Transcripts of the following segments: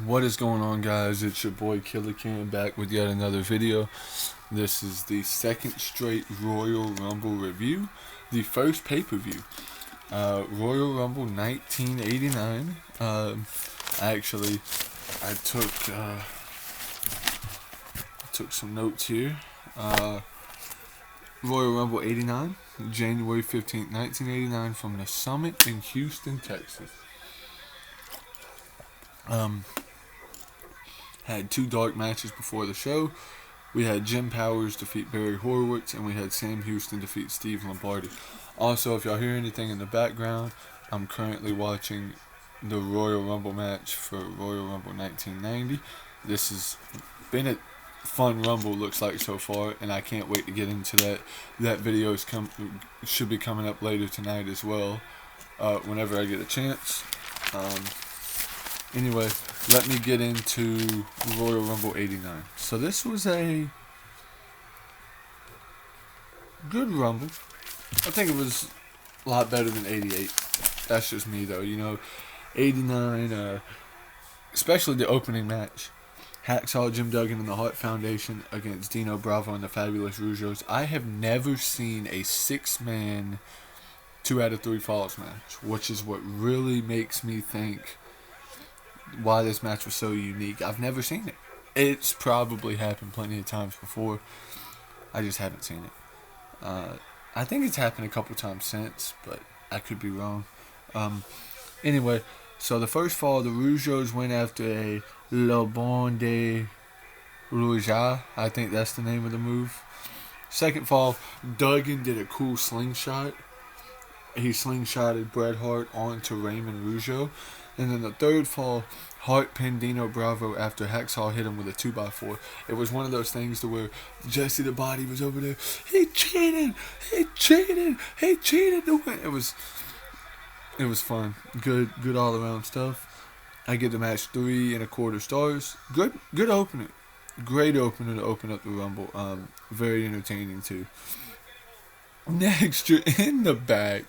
What is going on, guys? It's your boy Killer Cam back with yet another video. This is the second straight Royal Rumble review, the first pay-per-view. Royal Rumble 1989. Actually, I took some notes here. Royal Rumble 89, January 15th, 1989, from the Summit in Houston, Texas. Had two dark matches before the show. We had Jim Powers defeat Barry Horowitz, and we had Sam Houston defeat Steve Lombardi. Also, if y'all hear anything in the background, I'm currently watching the Royal Rumble match for Royal Rumble 1990. This has been a fun Rumble, looks like, so far, and I can't wait to get into that. That video should be coming up later tonight as well, whenever I get a chance. Anyway, let me get into Royal Rumble 89. So this was a good Rumble. I think it was a lot better than 88. That's just me, though. 89, especially the opening match. Hacksaw Jim Duggan and the Hart Foundation against Dino Bravo and the Fabulous Rougeaus. I have never seen a 6-man 2 out of 3 falls match, which is what really makes me think why this match was so unique. I've never seen it. It's probably happened plenty of times before. I just haven't seen it. I think it's happened a couple times since, but I could be wrong. Anyway, so the first fall, the Rougeaus went after a Le Bon de Rougeau. I think that's the name of the move. Second fall, Duggan did a cool slingshot. He slingshotted Bret Hart onto Raymond Rougeau. And then the third fall, Hart pinned Dino Bravo after Hacksaw hit him with a 2x4. It was one of those things to where Jesse the Body was over there. He cheated to win. It was fun. Good all around stuff. I give the match 3 1/4 stars. Good opener. Great opener to open up the Rumble. Very entertaining too. Next, you're in the back,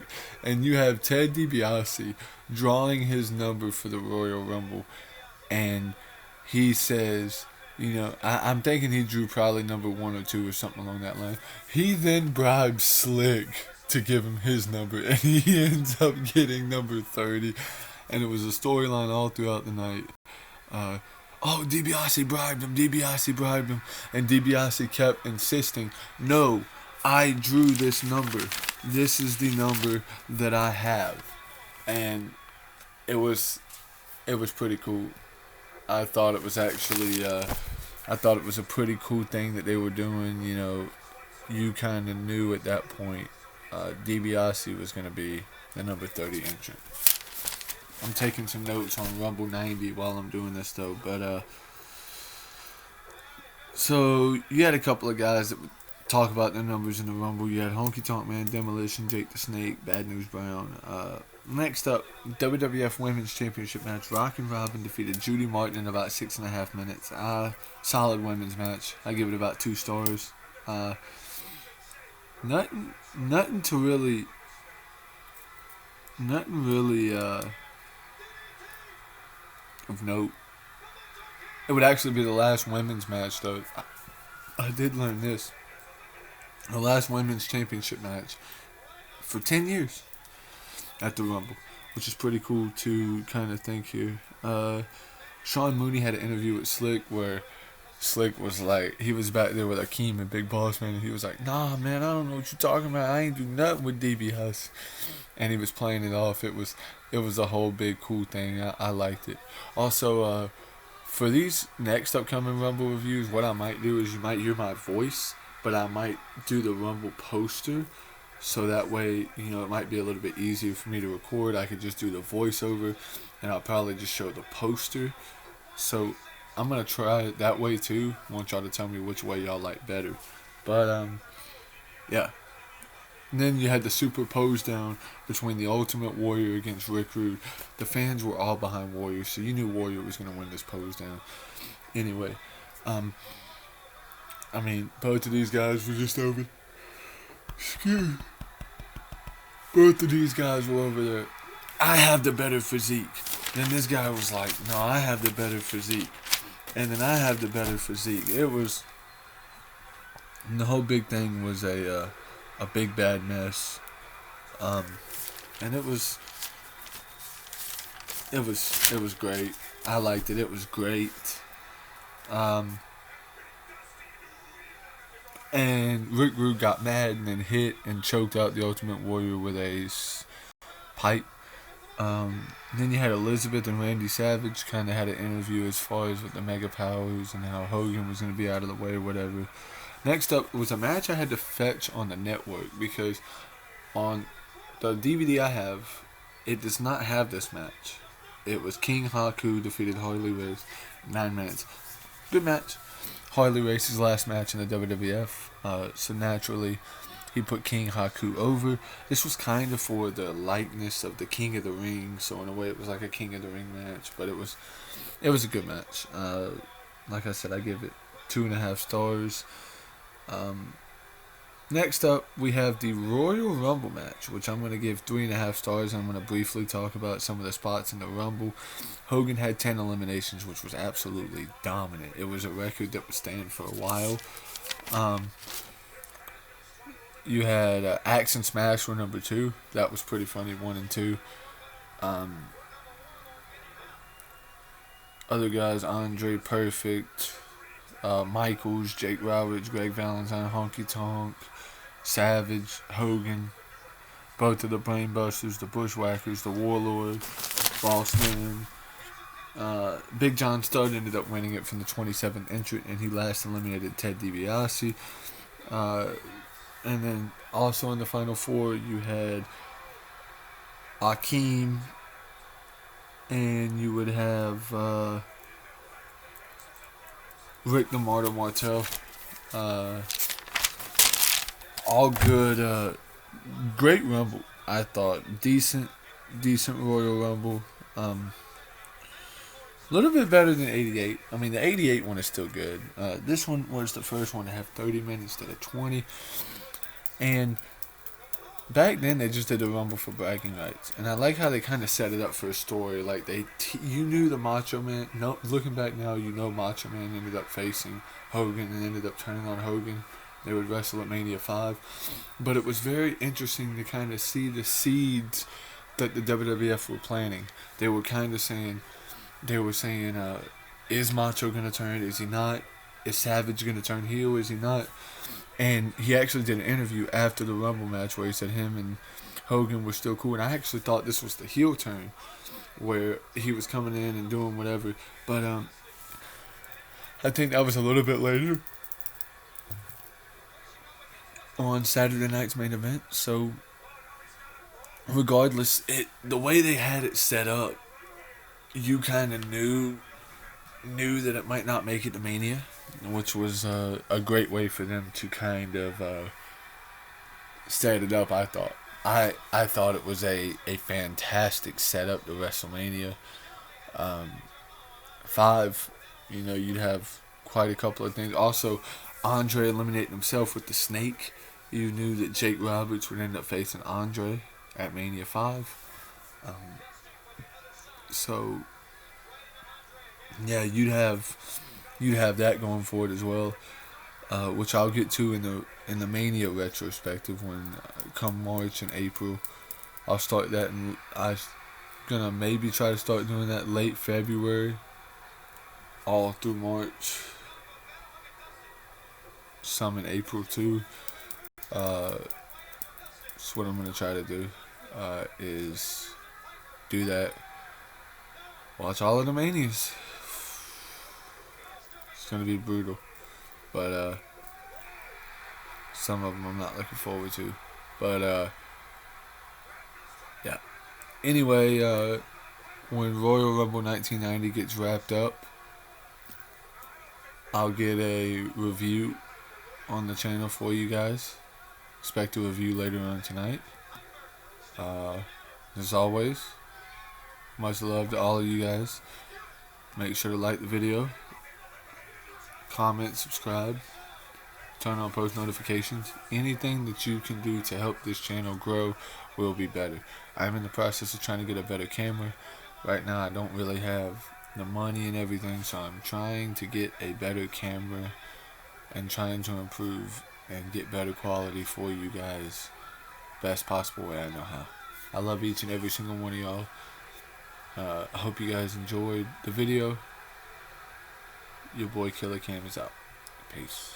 and you have Ted DiBiase drawing his number for the Royal Rumble, and he says, I'm thinking he drew probably number 1 or 2 or something along that line. He then bribes Slick to give him his number, and he ends up getting number 30, and it was a storyline all throughout the night. DiBiase bribed him, and DiBiase kept insisting, no, I drew this number. This is the number that I have. And it was pretty cool. I thought it was actually, a pretty cool thing that they were doing. You kind of knew at that point DiBiase was going to be the number 30 entrant. I'm taking some notes on Rumble 90 while I'm doing this, though. But, so you had a couple of guys that would talk about their numbers in the Rumble. You had Honky Tonk Man, Demolition, Jake the Snake, Bad News Brown. Next up, WWF Women's Championship match. Rockin' Robin defeated Judy Martin in about 6.5 minutes. Solid women's match. I give it about 2 stars. Nothing really of note. It would actually be the last women's match, though. I did learn this. The last women's championship match for 10 years at the Rumble, which is pretty cool to kind of think here. Sean Mooney had an interview with Slick where Slick was like, he was back there with Akeem and Big Boss Man, and he was like, nah, man, I don't know what you're talking about. I ain't do nothing with DiBiase. And he was playing it off. It was a whole big cool thing. I liked it. Also, for these next upcoming Rumble reviews, what I might do is you might hear my voice, but I might do the Rumble poster, so that way, it might be a little bit easier for me to record. I could just do the voiceover, and I'll probably just show the poster. So I'm going to try it that way too. I want y'all to tell me which way y'all like better. But, yeah. And then you had the super pose down between the Ultimate Warrior against Rick Rude. The fans were all behind Warrior, so you knew Warrior was going to win this pose down. Anyway, both of these guys were just over. Both of these guys were over there. I have the better physique. Then this guy was like, no, I have the better physique. And then I have the better physique. It was, the whole big thing was a big bad mess. And it was great. I liked it. It was great. And Rick Rude got mad and then hit and choked out the Ultimate Warrior with a pipe. Then you had Elizabeth and Randy Savage kind of had an interview as far as with the Mega Powers and how Hogan was going to be out of the way or whatever. Next up was a match I had to fetch on the network because on the DVD I have, it does not have this match. It was King Haku defeated Harley Race 9 minutes. Good match. Harley Race's last match in the WWF. So naturally, he put King Haku over. This was kind of for the likeness of the King of the Ring. So in a way, it was like a King of the Ring match. But it was a good match. Like I said, I give it 2.5 stars. Next up, we have the Royal Rumble match, which I'm going to give 3.5 stars. I'm going to briefly talk about some of the spots in the Rumble. Hogan had 10 eliminations, which was absolutely dominant. It was a record that would stand for a while. You had Axe and Smash were number 2. That was pretty funny, 1 and 2. Other guys, Andre Perfect, Michaels, Jake Roberts, Greg Valentine, Honky Tonk, Savage, Hogan, both of the Brainbusters, the Bushwhackers, the Warlord, Bossman. Big John Studd ended up winning it from the 27th entrant, and he last eliminated Ted DiBiase. And then also in the final 4, you had Akeem, and you would have Rick the Martyr Martel. All good. Great Rumble, I thought. Decent Royal Rumble. A little bit better than 88. I mean, the 88 one is still good. This one was the first one to have 30 minutes instead of 20. And back then, they just did the Rumble for bragging rights. And I like how they kind of set it up for a story. Like, you knew the Macho Man. No, looking back now, you know Macho Man ended up facing Hogan and ended up turning on Hogan. They would wrestle at Mania 5. But it was very interesting to kind of see the seeds that the WWF were planting. They were kind of saying, is Macho going to turn? Is he not? Is Savage going to turn heel? Is he not? And he actually did an interview after the Rumble match where he said him and Hogan were still cool. And I actually thought this was the heel turn where he was coming in and doing whatever. But I think that was a little bit later on Saturday night's main event. So regardless, the way they had it set up, you kind of knew that it might not make it to Mania, which was a great way for them to kind of set it up. I thought it was a fantastic setup to WrestleMania 5. You'd have quite a couple of things. Also, Andre eliminating himself with the snake. You knew that Jake Roberts would end up facing Andre at Mania 5. So yeah, you'd have that going for it as well, which I'll get to in the Mania retrospective when come March and April. I'll start that, and I'm gonna maybe try to start doing that late February, all through March, some in April too. That's what I'm gonna try to do. Is do that. Watch all of the Manias. It's gonna be brutal, but some of them I'm not looking forward to. But yeah. Anyway, when Royal Rumble 1990 gets wrapped up, I'll get a review on the channel for you guys. Expect a review later on tonight. As always, much love to all of you guys. Make sure to like the video, comment, subscribe, turn on post notifications. Anything that you can do to help this channel grow will be better. I'm in the process of trying to get a better camera. right now I don't really have the money and everything, so I'm trying to get a better camera and trying to improve and get better quality for you guys best possible way I know how. I love each and every single one of y'all. I hope you guys enjoyed the video. Your boy Killer Cam is out. Peace.